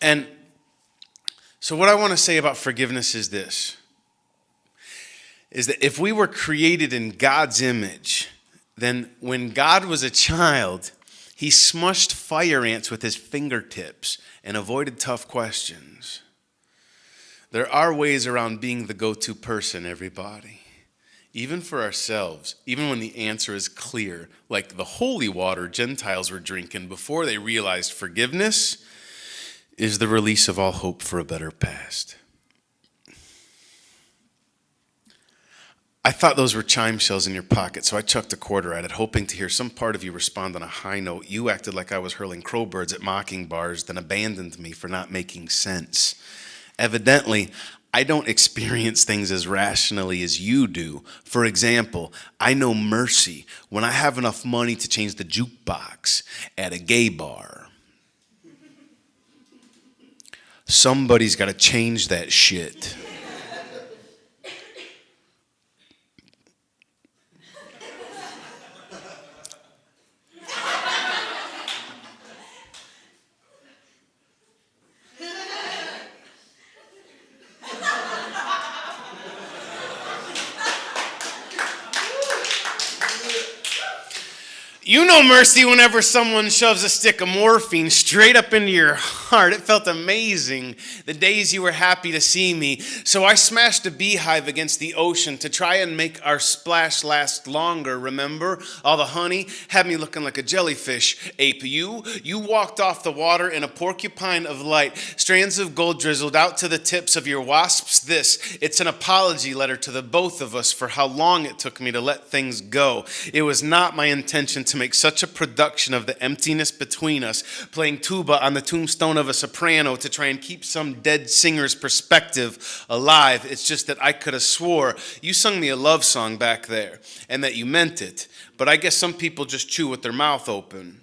And so what I want to say about forgiveness is this, is that if we were created in God's image, then when God was a child, he smushed fire ants with his fingertips and avoided tough questions. There are ways around being the go-to person, everybody. Even for ourselves, even when the answer is clear, like the holy water Gentiles were drinking before they realized forgiveness is the release of all hope for a better past. I thought those were chime shells in your pocket, so I chucked a quarter at it, hoping to hear some part of you respond on a high note. You acted like I was hurling crowbirds at mocking bars, then abandoned me for not making sense. Evidently, I don't experience things as rationally as you do. For example, I know mercy when I have enough money to change the jukebox at a gay bar. Somebody's got to change that shit. You know mercy whenever someone shoves a stick of morphine straight up into your heart. It felt amazing the days you were happy to see me. So I smashed a beehive against the ocean to try and make our splash last longer, remember? All the honey had me looking like a jellyfish. Ape, you walked off the water in a porcupine of light. Strands of gold drizzled out to the tips of your wasps. It's an apology letter to the both of us for how long it took me to let things go. It was not my intention to make such a production of the emptiness between us, playing tuba on the tombstone of a soprano to try and keep some dead singer's perspective alive. It's just that I could have swore you sung me a love song back there and that you meant it. But I guess some people just chew with their mouth open.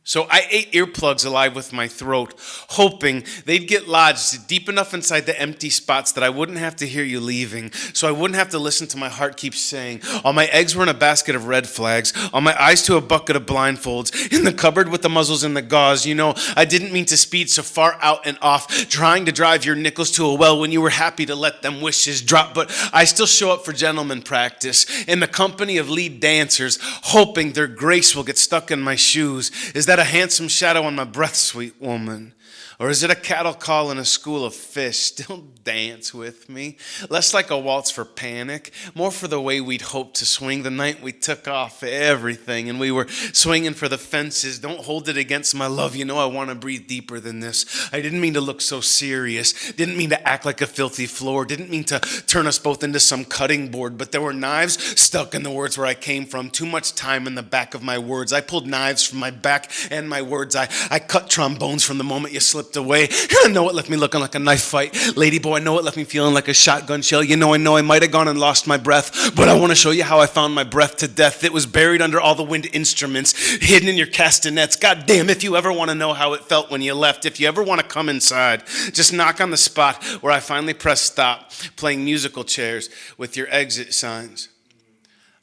So I ate earplugs alive with my throat, hoping they'd get lodged deep enough inside the empty spots that I wouldn't have to hear you leaving, so I wouldn't have to listen to my heart keep saying, all my eggs were in a basket of red flags, all my eyes to a bucket of blindfolds, in the cupboard with the muzzles and the gauze. You know, I didn't mean to speed so far out and off, trying to drive your nickels to a well when you were happy to let them wishes drop, but I still show up for gentleman practice in the company of lead dancers, hoping their grace will get stuck in my shoes. Is that a handsome shadow on my breath, sweet woman? Or is it a cattle call in a school of fish? Still dance with me. Less like a waltz for panic, more for the way we'd hoped to swing the night we took off everything and we were swinging for the fences. Don't hold it against my love. You know I want to breathe deeper than this. I didn't mean to look so serious. Didn't mean to act like a filthy floor. Didn't mean to turn us both into some cutting board. But there were knives stuck in the words where I came from. Too much time in the back of my words. I pulled knives from my back and my words. I cut trombones from the moment you slipped away. I know it left me looking like a knife fight. Lady boy, I know it left me feeling like a shotgun shell. You know I might have gone and lost my breath, but I want to show you how I found my breath to death. It was buried under all the wind instruments, hidden in your castanets. God damn, if you ever want to know how it felt when you left, if you ever want to come inside, just knock on the spot where I finally pressed stop, playing musical chairs with your exit signs.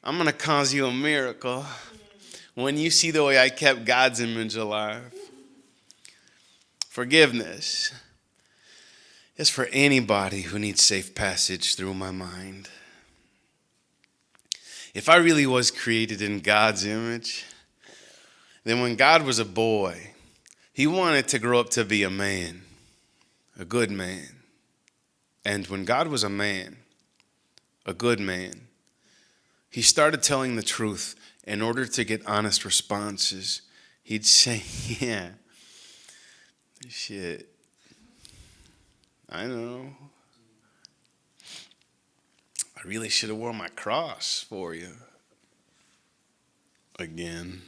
I'm going to cause you a miracle when you see the way I kept God's image alive. Forgiveness is for anybody who needs safe passage through my mind. If I really was created in God's image, then when God was a boy, he wanted to grow up to be a man, a good man. And when God was a man, a good man, he started telling the truth in order to get honest responses. He'd say, yeah, shit, I know. I really should have worn my cross for you. Again.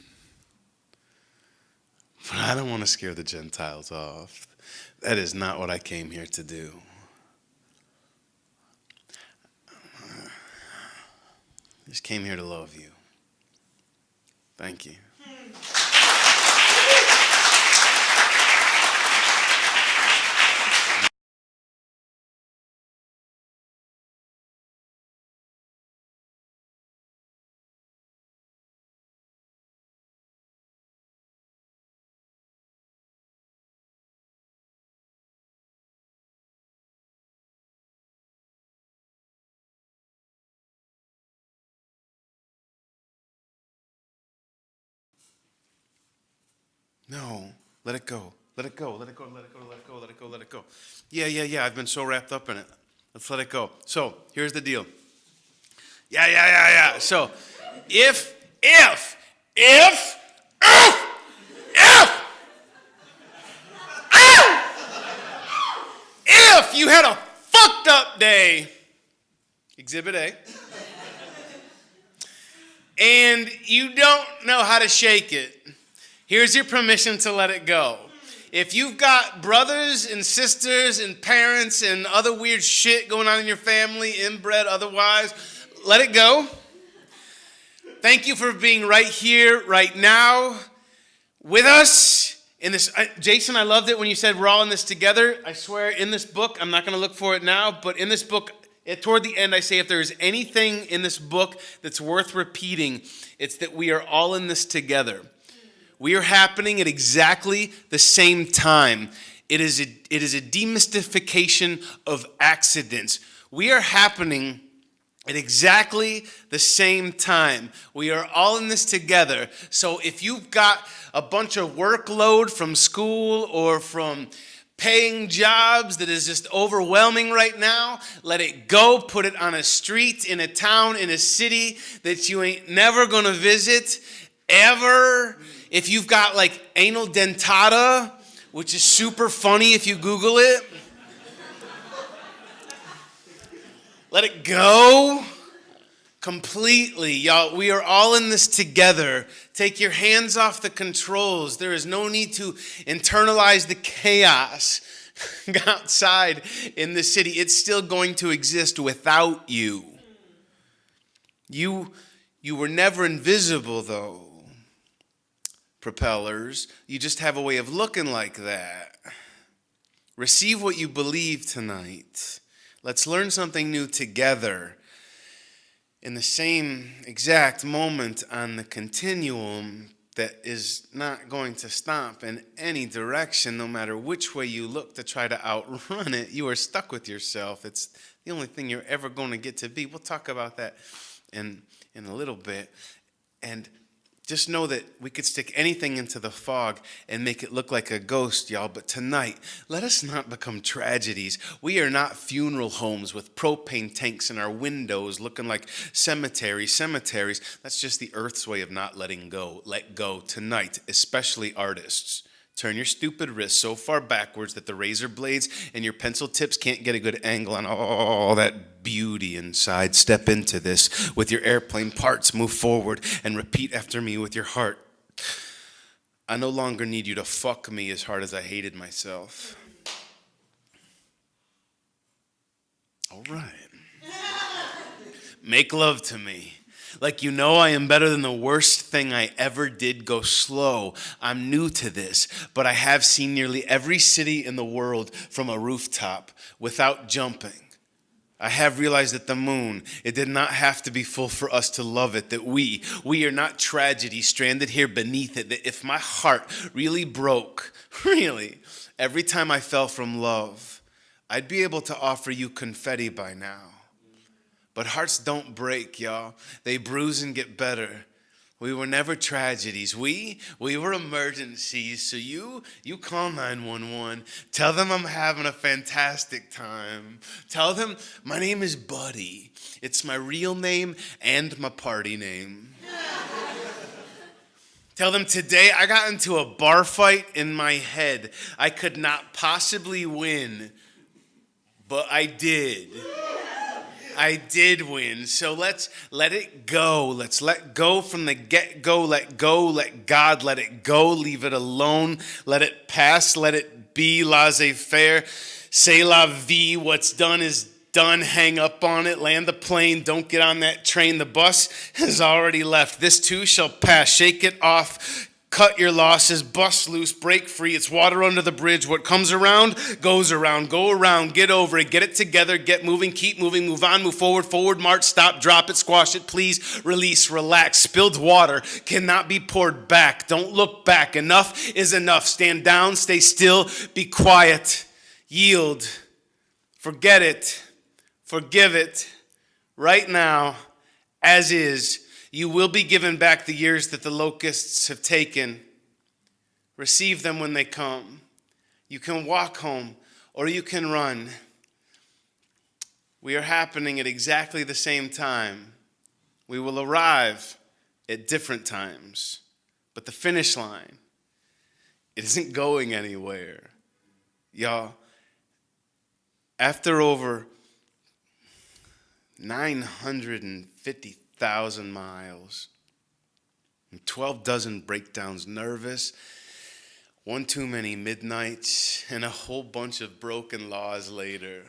But I don't want to scare the Gentiles off. That is not what I came here to do. I just came here to love you. Thank you. No, let it go. Let it go. Let it go. Let it go. Let it go. Let it go. Let it go. Yeah. I've been so wrapped up in it. Let's let it go. So here's the deal. Yeah. So if you had a fucked up day, Exhibit A, and you don't know how to shake it, here's your permission to let it go. If you've got brothers and sisters and parents and other weird shit going on in your family, inbred, otherwise, let it go. Thank you for being right here, right now, with us in this. Jason, I loved it when you said we're all in this together. I swear, in this book, I'm not going to look for it now, but in this book, toward the end, I say if there's anything in this book that's worth repeating, it's that we are all in this together. We are happening at exactly the same time. It is a demystification of accidents. We are happening at exactly the same time. We are all in this together. So if you've got a bunch of workload from school or from paying jobs that is just overwhelming right now, let it go. Put it on a street, in a town, in a city that you ain't never gonna visit ever. If you've got like anal dentata, which is super funny if you Google it, let it go completely. Y'all, we are all in this together. Take your hands off the controls. There is no need to internalize the chaos outside in the city. It's still going to exist without you. You were never invisible, though. Propellers, you just have a way of looking like that. Receive what you believe tonight. Let's learn something new together. In the same exact moment on the continuum that is not going to stop in any direction, no matter which way you look to try to outrun it, you are stuck with yourself. It's the only thing you're ever going to get to be. We'll talk about that in a little bit. And just know that we could stick anything into the fog and make it look like a ghost, y'all. But tonight, let us not become tragedies. We are not funeral homes with propane tanks in our windows looking like cemeteries. That's just the earth's way of not letting go. Let go tonight, especially artists. Turn your stupid wrist so far backwards that the razor blades and your pencil tips can't get a good angle on all that beauty inside. Step into this with your airplane parts. Move forward and repeat after me with your heart. I no longer need you to fuck me as hard as I hated myself. All right. Make love to me. Like you know I am better than the worst thing I ever did. Go slow. I'm new to this, but I have seen nearly every city in the world from a rooftop without jumping. I have realized that the moon, it did not have to be full for us to love it, that we are not tragedy stranded here beneath it, that if my heart really broke, really, every time I fell from love, I'd be able to offer you confetti by now. But hearts don't break, y'all. They bruise and get better. We were never tragedies. We were emergencies. So you call 911. Tell them I'm having a fantastic time. Tell them my name is Buddy. It's my real name and my party name. Tell them today I got into a bar fight in my head. I could not possibly win, but I did. I did win. So let's let it go. Let's let go from the get-go. Let go. Let God let it go. Leave it alone. Let it pass. Let it be. Laissez-faire. C'est la vie. What's done is done. Hang up on it. Land the plane. Don't get on that train. The bus has already left. This too shall pass. Shake it off. Cut your losses, bust loose, break free. It's water under the bridge. What comes around, goes around. Go around, get over it, get it together, get moving, keep moving, move on, move forward, march, stop, drop it, squash it, please, release, relax. Spilled water cannot be poured back. Don't look back. Enough is enough. Stand down, stay still, be quiet, yield, forget it, forgive it. Right now, as is, you will be given back the years that the locusts have taken. Receive them when they come. You can walk home or you can run. We are happening at exactly the same time. We will arrive at different times. But the finish line, it isn't going anywhere. Y'all, after over 950,000 miles, and 12 dozen breakdowns, nervous, one too many midnights, and a whole bunch of broken laws later,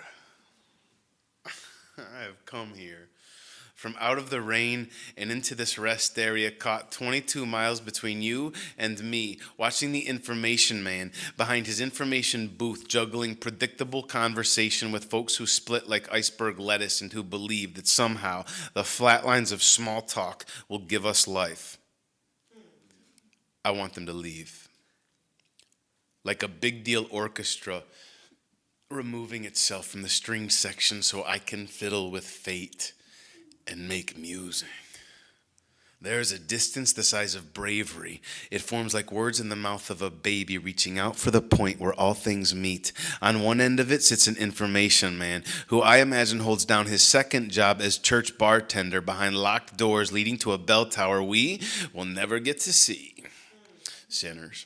I have come here from out of the rain and into this rest area, caught 22 miles between you and me, watching the information man behind his information booth juggling predictable conversation with folks who split like iceberg lettuce and who believe that somehow the flat lines of small talk will give us life. I want them to leave. Like a big deal orchestra removing itself from the string section so I can fiddle with fate and make music. There's a distance the size of bravery. It forms like words in the mouth of a baby reaching out for the point where all things meet. On one end of it sits an information man who I imagine holds down his second job as church bartender behind locked doors leading to a bell tower we will never get to see. Sinners.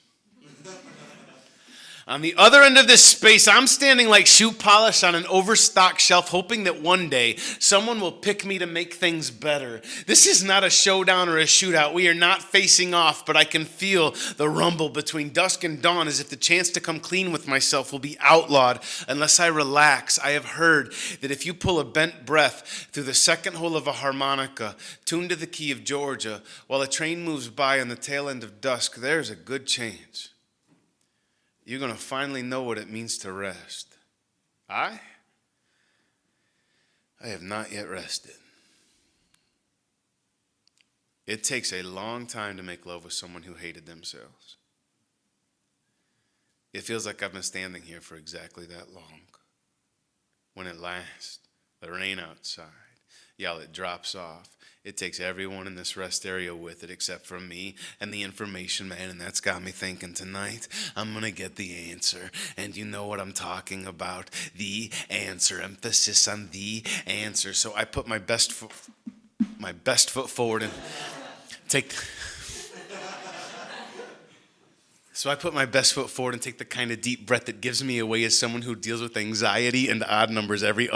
On the other end of this space, I'm standing like shoe polish on an overstocked shelf, hoping that one day someone will pick me to make things better. This is not a showdown or a shootout. We are not facing off, but I can feel the rumble between dusk and dawn as if the chance to come clean with myself will be outlawed unless I relax. I have heard that if you pull a bent breath through the second hole of a harmonica, tuned to the key of Georgia, while a train moves by on the tail end of dusk, there's a good chance you're going to finally know what it means to rest. I have not yet rested. It takes a long time to make love with someone who hated themselves. It feels like I've been standing here for exactly that long. When at last, the rain outside, y'all, it drops off. It takes everyone in this rest area with it except for me and the information man, and that's got me thinking tonight I'm going to get the answer. And you know what I'm talking about, the answer, emphasis on the answer. So I put my best foot forward and take take the kind of deep breath that gives me away as someone who deals with anxiety and odd numbers every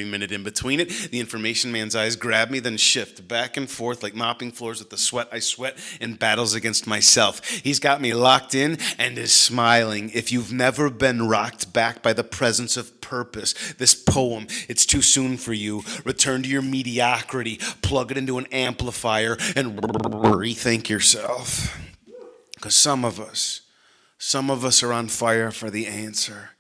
minute in between it. The information man's eyes grab me, then shift back and forth like mopping floors with the sweat I sweat in battles against myself. He's got me locked in and is smiling. If you've never been rocked back by the presence of purpose, this poem, it's too soon for you. Return to your mediocrity, plug it into an amplifier, and rethink yourself. Because some of us are on fire for the answer.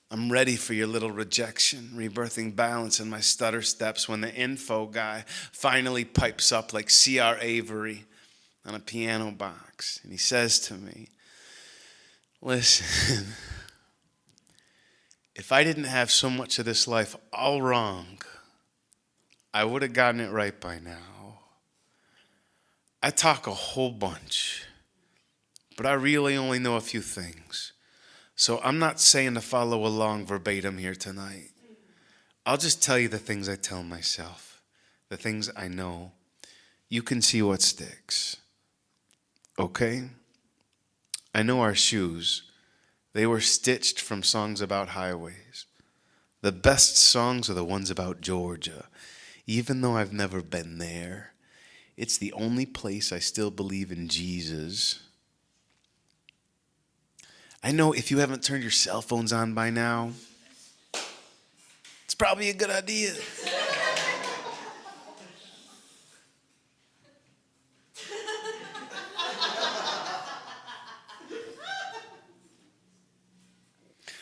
I'm ready for your little rejection, rebirthing balance in my stutter steps when the info guy finally pipes up like C.R. Avery on a piano box. And he says to me, listen, if I didn't have so much of this life all wrong, I would have gotten it right by now. I talk a whole bunch, but I really only know a few things. So I'm not saying to follow along verbatim here tonight. I'll just tell you the things I tell myself, the things I know. You can see what sticks. Okay? I know our shoes. They were stitched from songs about highways. The best songs are the ones about Georgia, even though I've never been there. It's the only place I still believe in Jesus. I know if you haven't turned your cell phones on by now, it's probably a good idea.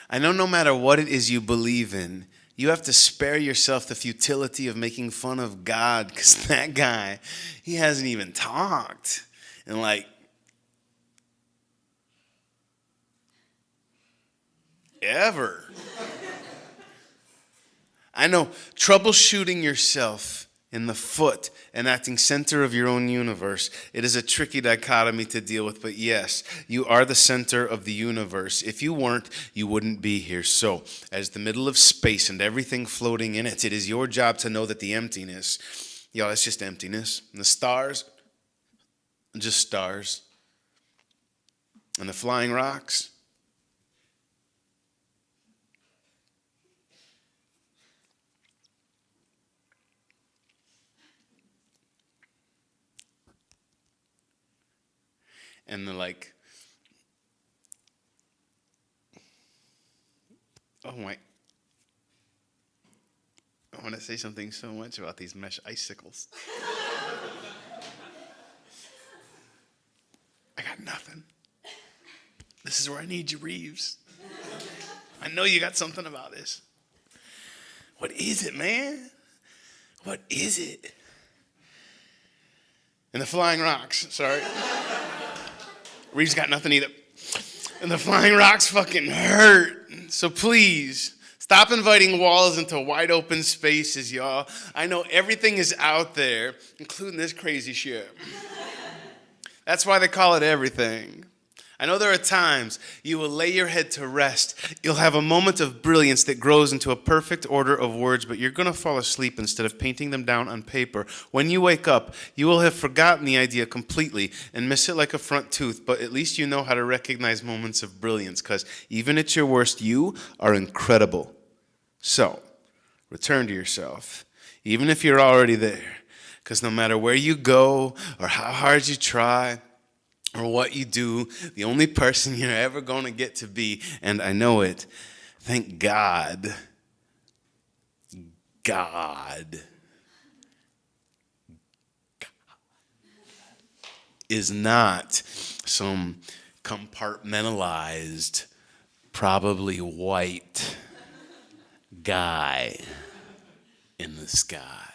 I know no matter what it is you believe in, you have to spare yourself the futility of making fun of God, because that guy, he hasn't even talked in like ever. I know troubleshooting yourself in the foot and acting center of your own universe. It is a tricky dichotomy to deal with, but yes, you are the center of the universe. If you weren't, you wouldn't be here. So, as the middle of space and everything floating in it, it is your job to know that the emptiness, y'all, it's just emptiness. And the stars, just stars. And the flying rocks, and the like, oh my, I want to say something so much about these mesh icicles. I got nothing. This is where I need you, Reeves. I know you got something about this. What is it, man? What is it? And the flying rocks, sorry. Reeves got nothing either. And the flying rocks fucking hurt. So please, stop inviting walls into wide open spaces, y'all. I know everything is out there, including this crazy shit. That's why they call it everything. I know there are times you will lay your head to rest. You'll have a moment of brilliance that grows into a perfect order of words, but you're going to fall asleep instead of painting them down on paper. When you wake up, you will have forgotten the idea completely and miss it like a front tooth, but at least you know how to recognize moments of brilliance, because even at your worst, you are incredible. So, return to yourself, even if you're already there, because no matter where you go or how hard you try, or what you do, the only person you're ever going to get to be, and I know it, thank God, is not some compartmentalized, probably white guy in the sky.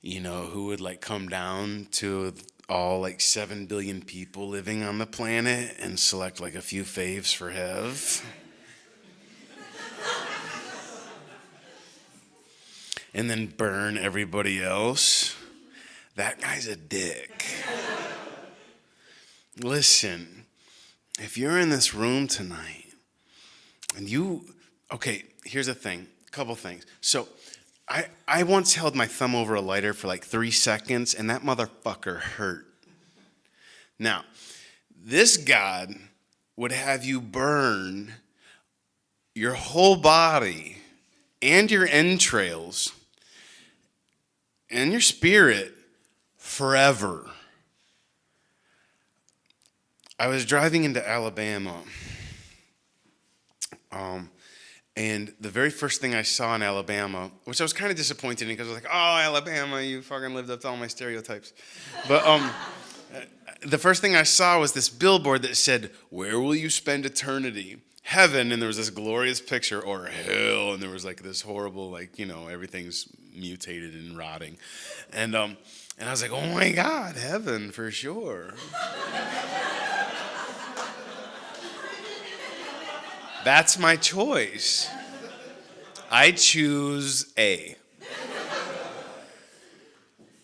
You know, who would like come down to all like 7 billion people living on the planet and select like a few faves for Hev. And then burn everybody else. That guy's a dick. Listen, if you're in this room tonight and okay, here's the thing, a couple things. So I once held my thumb over a lighter for like 3 seconds, and that motherfucker hurt. Now, this God would have you burn your whole body and your entrails and your spirit forever. I was driving into Alabama, and the very first thing I saw in Alabama, which I was kind of disappointed in because I was like, oh, Alabama, you fucking lived up to all my stereotypes. But the first thing I saw was this billboard that said, where will you spend eternity? Heaven, and there was this glorious picture, or hell, and there was like this horrible, like, you know, everything's mutated and rotting. And I was like, oh my God, heaven for sure. That's my choice. I choose A.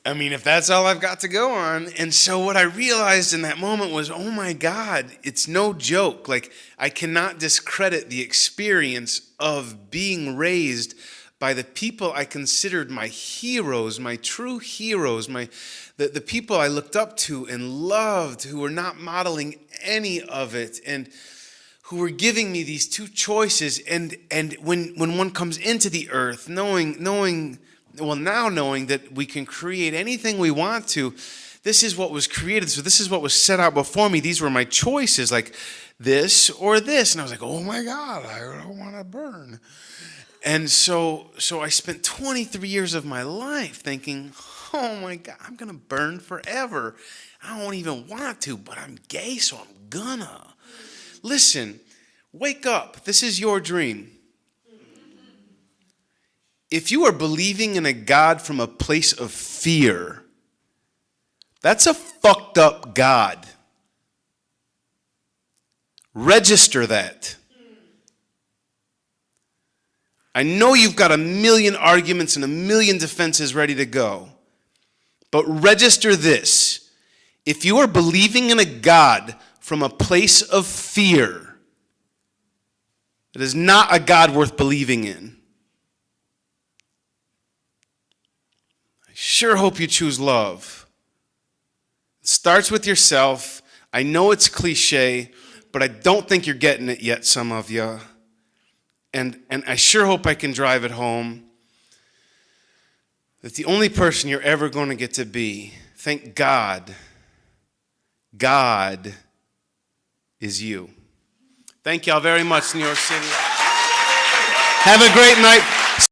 I mean, if that's all I've got to go on. And so what I realized in that moment was, oh my God, it's no joke. Like, I cannot discredit the experience of being raised by the people I considered my heroes, my true heroes, the people I looked up to and loved, who were not modeling any of it, and who were giving me these two choices. And when one comes into the earth, knowing that we can create anything we want to, this is what was created. So this is what was set out before me. These were my choices, like this or this. And I was like, oh my God, I don't want to burn. And so I spent 23 years of my life thinking, oh my God, I'm going to burn forever. I don't even want to, but I'm gay, so I'm gonna. Listen, wake up. This is your dream. If you are believing in a God from a place of fear, that's a fucked up God. Register that. I know you've got a million arguments and a million defenses ready to go. But register this. If you are believing in a God from a place of fear, it is not a God worth believing in. I sure hope you choose love. It starts with yourself. I know it's cliche, but I don't think you're getting it yet, some of you. And I sure hope I can drive it home that the only person you're ever going to get to be, thank God, God is you. Thank y'all very much, New York City. Have a great night.